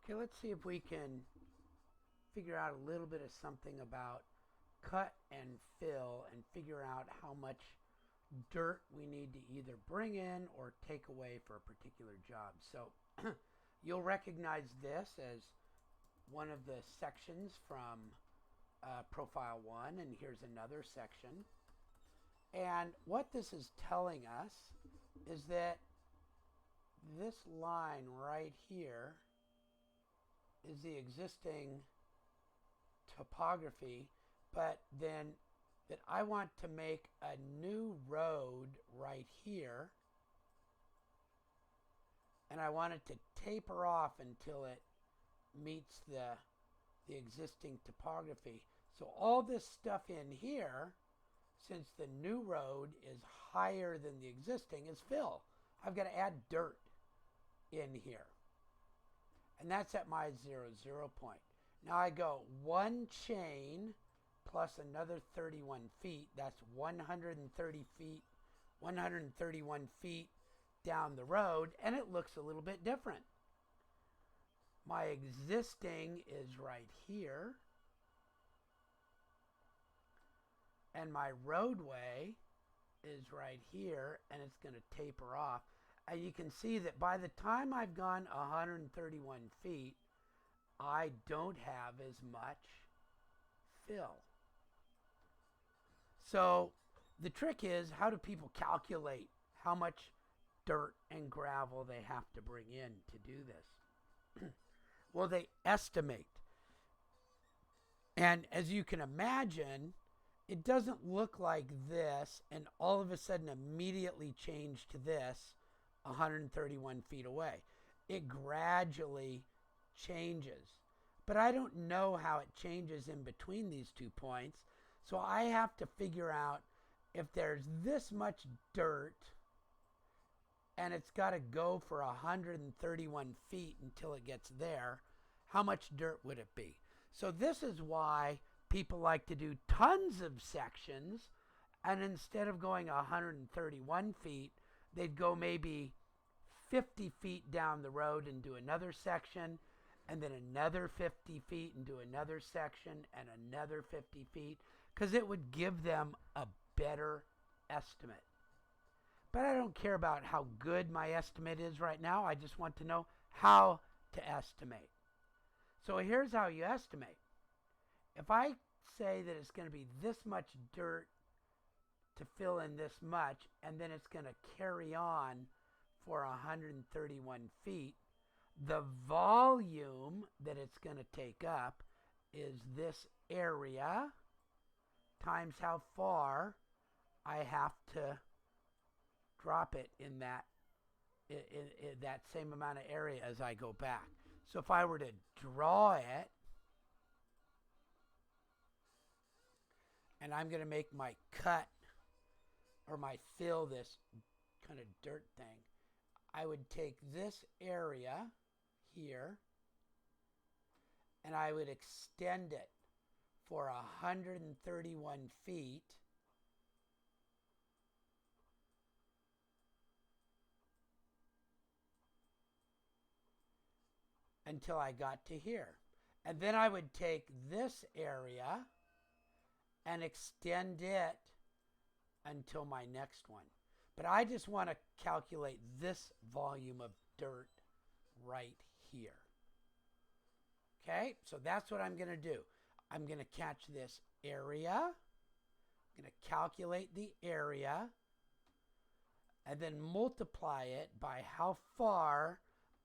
Okay, let's see if we can figure out a little bit of something about cut and fill and figure out how much dirt we need to either bring in or take away for a particular job. So you'll recognize this as one of the sections from Profile 1, and here's another section. And what this is telling us is that this line right here is the existing topography, but then that I want to make a new road right here, and I want it to taper off until it meets the existing topography. So all this stuff in here, since the new road is higher than the existing, is fill. I've got to add dirt in here. And that's at my 0, 0 point. Now I go one chain plus another 31 feet. That's 130 feet, 131 feet down the road, and it looks a little bit different. My existing is right here, and my roadway is right here, and it's going to taper off. And you can see that by the time I've gone 131 feet, I don't have as much fill. So the trick is, how do people calculate how much dirt and gravel they have to bring in to do this? Well, they estimate. And as you can imagine, it doesn't look like this and all of a sudden immediately change to this 131 feet away. It gradually changes. But I don't know how it changes in between these 2 points. So I have to figure out if there's this much dirt and it's got to go for 131 feet until it gets there, how much dirt would it be? So this is why people like to do tons of sections, and instead of going 131 feet, they'd go maybe 50 feet down the road and do another section, and then another 50 feet and do another section, and another 50 feet, because it would give them a better estimate. But I don't care about how good my estimate is right now. I just want to know how to estimate. So here's how you estimate. If I say that it's going to be this much dirt to fill in this much, and then it's going to carry on for 131 feet, the volume that it's going to take up is this area times how far I have to drop it in that same amount of area as I go back. So if I were to draw it, and I'm going to make my cut or my fill this kind of dirt thing, I would take this area here and I would extend it for 131 feet until I got to here. And then I would take this area and extend it until my next one. But I just want to calculate this volume of dirt right here. Okay, so that's what I'm going to do. I'm going to catch this area. I'm going to calculate the area and then multiply it by how far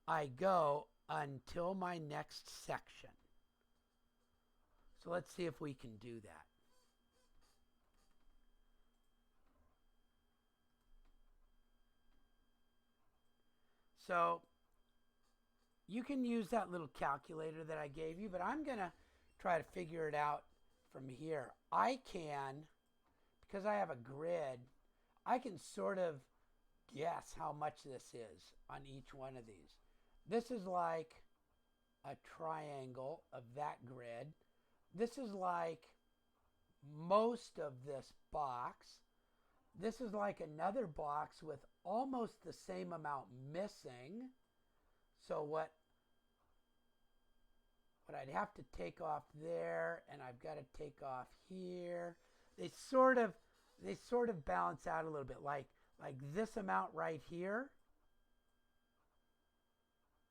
I go until my next section. So let's see if we can do that. So you can use that little calculator that I gave you, but I'm going to try to figure it out from here. I can, because I have a grid, I can sort of guess how much this is on each one of these. This is like a triangle of that grid. This is like most of this box. This is like another box with almost the same amount missing. So what but I'd have to take off there, and I've got to take off here. They sort of balance out a little bit, like this amount right here,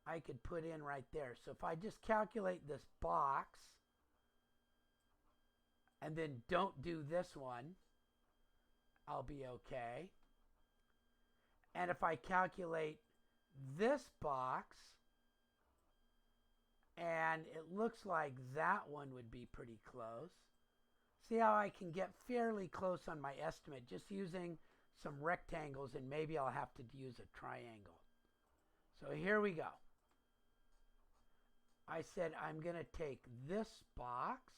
I could put in right there. So if I just calculate this box and then don't do this one, I'll be okay. And if I calculate this box, and it looks like that one would be pretty close. See how I can get fairly close on my estimate just using some rectangles, and maybe I'll have to use a triangle. So here we go. I said I'm going to take this box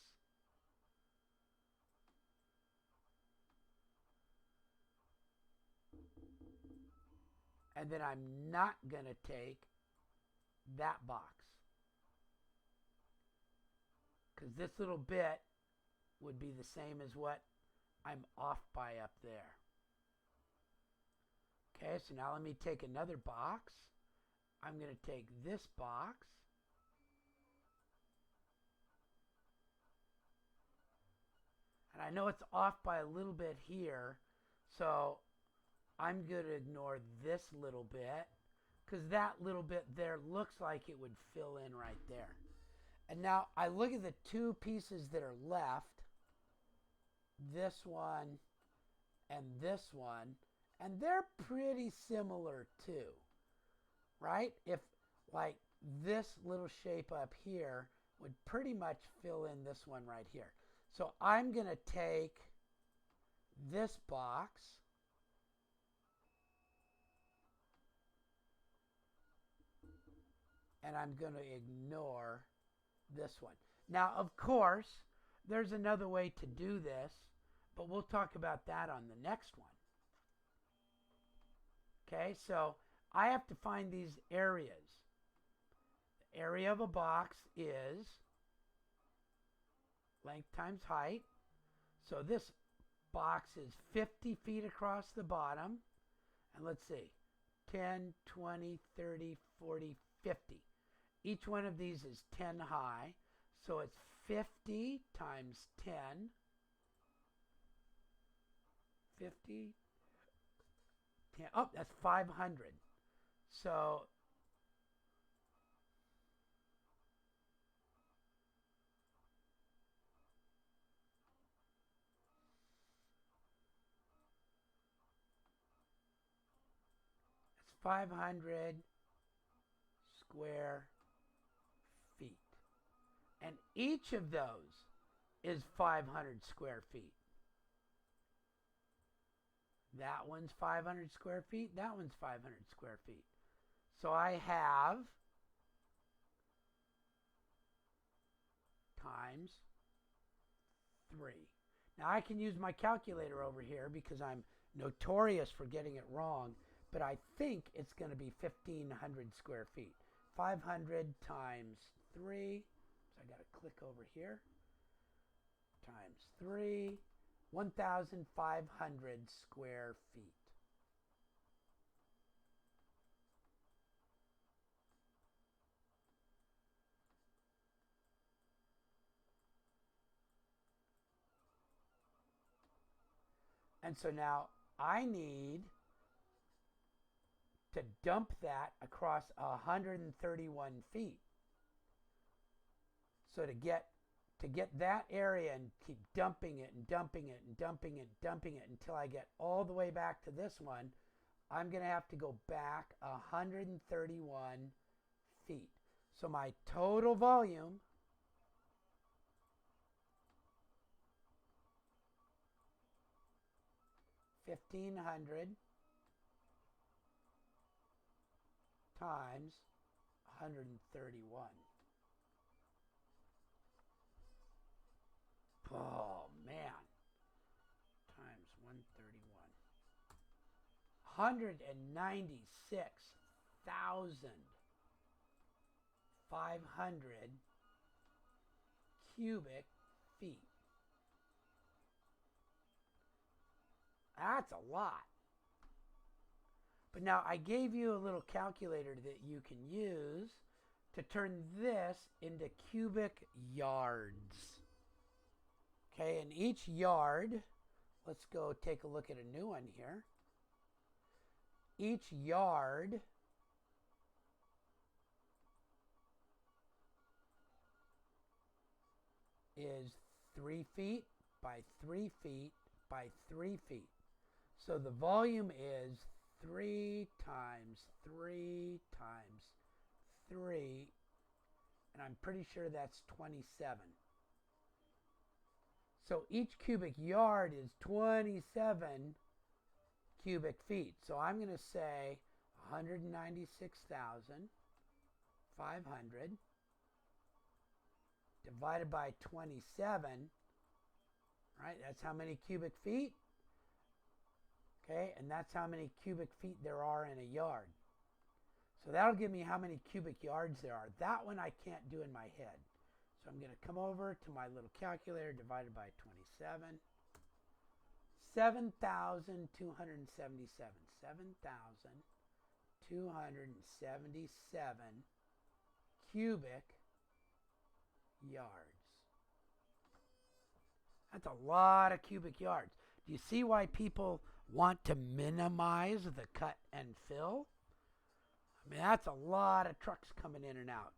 and then I'm not going to take that box, because this little bit would be the same as what I'm off by up there. Okay, so now let me take another box. I'm going to take this box and I know it's off by a little bit here, so I'm going to ignore this little bit, because that little bit there looks like it would fill in right there. And now I look at the two pieces that are left, this one and this one, and they're pretty similar too, right? If like this little shape up here would pretty much fill in this one right here. So I'm going to take this box and I'm going to ignore this one. Now, of course, there's another way to do this, but we'll talk about that on the next one. Okay, so I have to find these areas. The area of a box is length times height. So this box is 50 feet across the bottom. And let's see, 10, 20, 30, 40, 50. Each one of these is 10 high. So it's 50 times 10. 50. 10. Oh, that's 500. So it's 500 square feet. And each of those is 500 square feet. That one's 500 square feet. That one's 500 square feet. So I have times 3. Now I can use my calculator over here because I'm notorious for getting it wrong, but I think it's going to be 1,500 square feet. 500 times 3, so I got to click over here, times 3, 1,500 square feet. And so now I need to dump that across 131 feet. So to get that area and keep dumping it and dumping it and dumping it and dumping it until I get all the way back to this one, I'm going to have to go back 131 feet. So my total volume $1,500 times 131. Oh man, times 131. 196,500 cubic feet. That's a lot. But now I gave you a little calculator that you can use to turn this into cubic yards. Okay, and each yard, let's go take a look at a new one here. Each yard is 3 feet by 3 feet by 3 feet. So the volume is 3 times 3 times 3, and I'm pretty sure that's 27. So each cubic yard is 27 cubic feet. So I'm going to say 196,500 divided by 27, right? That's how many cubic feet. Okay, and that's how many cubic feet there are in a yard. So that'll give me how many cubic yards there are. That one I can't do in my head. So I'm going to come over to my little calculator, divided by 27. 7,277. 7,277 cubic yards. That's a lot of cubic yards. Do you see why people want to minimize the cut and fill? I mean, that's a lot of trucks coming in and out.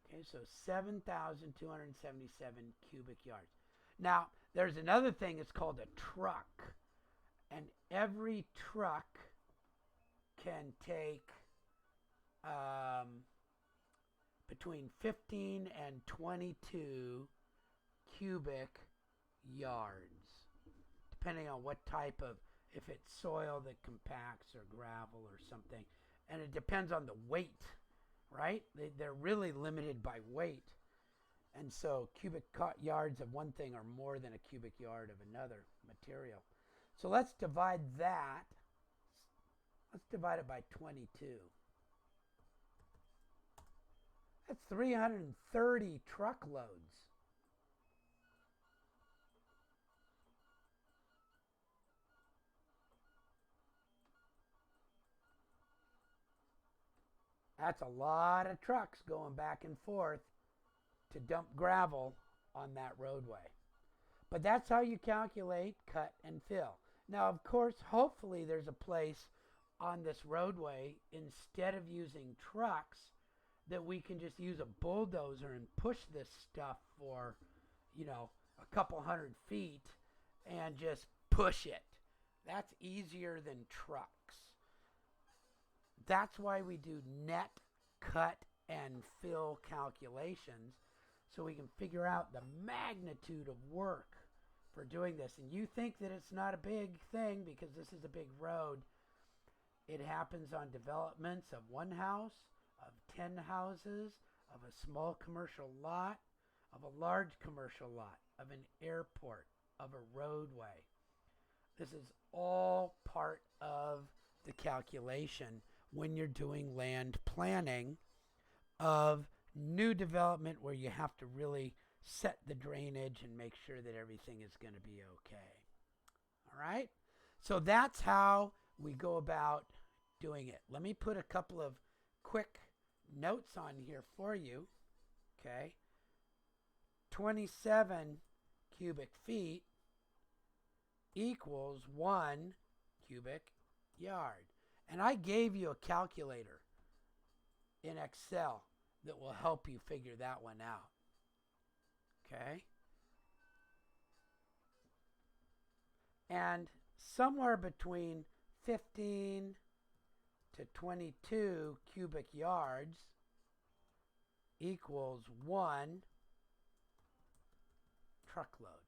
Okay, so 7,277 cubic yards. Now, there's another thing, it's called a truck. And every truck can take between 15 and 22 cubic yards, depending on what type of, if it's soil that compacts or gravel or something. And it depends on the weight, right? They're really limited by weight. And so cubic yards of one thing are more than a cubic yard of another material. So let's divide that. Let's divide it by 22. That's 330 truckloads. That's a lot of trucks going back and forth to dump gravel on that roadway. But that's how you calculate cut and fill. Now, of course, hopefully there's a place on this roadway, instead of using trucks, that we can just use a bulldozer and push this stuff for, you know, a couple 100 feet and just push it. That's easier than trucks. That's why we do net, cut, and fill calculations, so we can figure out the magnitude of work for doing this. And you think that it's not a big thing because this is a big road. It happens on developments of one house, of 10 houses, of a small commercial lot, of a large commercial lot, of an airport, of a roadway. This is all part of the calculation when you're doing land planning of new development, where you have to really set the drainage and make sure that everything is going to be okay. All right? So that's how we go about doing it. Let me put a couple of quick notes on here for you. Okay? 27 cubic feet equals 1 cubic yard. And I gave you a calculator in Excel that will help you figure that one out. Okay? And somewhere between 15 to 22 cubic yards equals 1 truckload.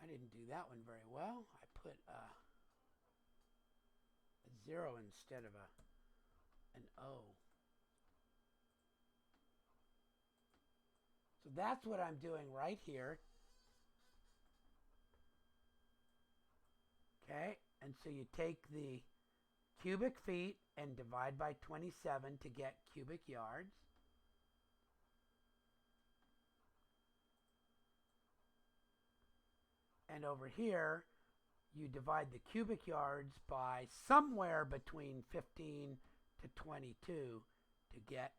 I didn't do that one very well. I put a 0 instead of an O. So that's what I'm doing right here. Okay, and so you take the cubic feet and divide by 27 to get cubic yards. And over here, you divide the cubic yards by somewhere between 15 to 22 to get